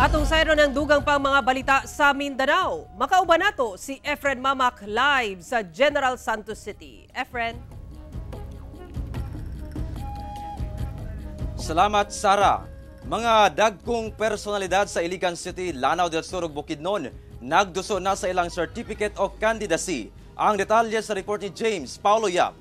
Atong sayro ng dugang pang mga balita sa Mindanao. Makauban nato si Efren Mamak live sa General Santos City. Efren. Salamat, Sara. Mga dagkong personalidad sa Iligan City, Lanao del Sur ug Bukidnon nagduso na sa ilang Certificate of Candidacy. Ang detalye sa report ni James Paulo Yap.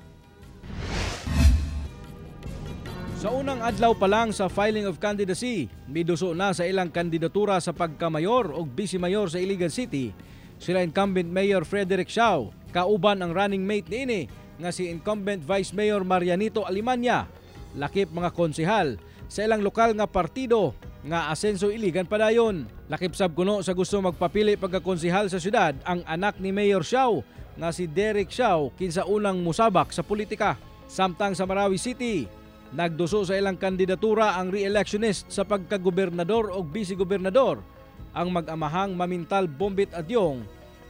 Sa unang adlaw pa lang sa filing of candidacy, miduso na sa ilang kandidatura sa pagkamayor o vice-mayor sa Iligan City. Sila incumbent Mayor Frederick Siao, kauban ang running mate niini nga si incumbent Vice Mayor Marianito Alimanya, lakip mga konsehal sa ilang lokal nga partido nga Asenso Iligan padayon. Lakip sab kuno sa gusto magpapili pagkakonsehal sa syudad ang anak ni Mayor Siao nga si Derek Siao kinsa unang musabak sa politika. Samtang sa Marawi City, nagduso sa ilang kandidatura ang re-electionist sa pagkagobernador o vice-gobernador ang mag-amahang Mamintal Bombit Adyong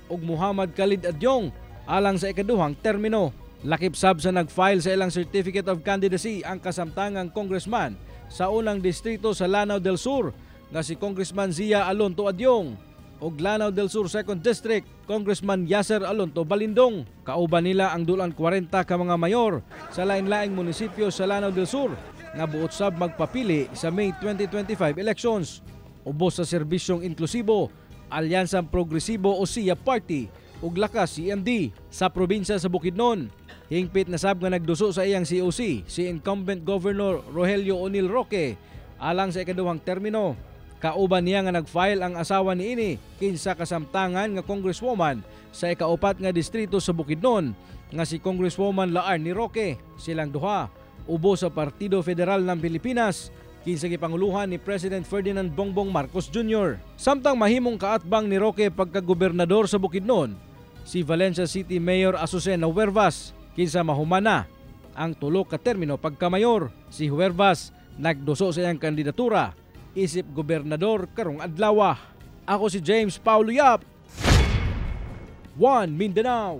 ug Muhammad Khalid Adyong alang sa ikaduhang termino. Lakip sab sa nag-file sa ilang Certificate of Candidacy ang kasamtangang congressman sa unang distrito sa Lanao del Sur nga si Congressman Zia Alonto Adyong ug Lanao del Sur 2nd District Congressman Yasser Alonto Balindong. Kauban nila ang dulan 40 ka mga mayor sa lain-laing munisipyo sa Lanao del Sur nga buot sab magpapili sa May 2025 elections. Ubos sa serbisyong inklusibo, Alyansang Progresibo o SIA Party ug Lakas CMD sa probinsya sa Bukidnon. Hingpit na sab nga nagduso sa iyang COC si incumbent Governor Rogelio O'Neil Roque alang sa ikaduhang termino. Kauban niya nga nag-file ang asawa niini kinsa kasamtangan nga congresswoman sa ikaupat nga distrito sa Bukidnon nga si Congresswoman Laar ni Roque. Silang duha ubo sa Partido Federal ng Pilipinas kinsa gipanguluhan ni President Ferdinand Bongbong Marcos Jr. Samtang mahimong kaatbang ni Roque pagkagobernador sa Bukidnon, si Valencia City Mayor Azucena Huervas kinsa mahumana ang tulo ka termino pagkamayor. Si Huervas nagduso sa iyang kandidatura isip gobernador karong adlaw. Ako si James Paulo Yap, One Mindanao.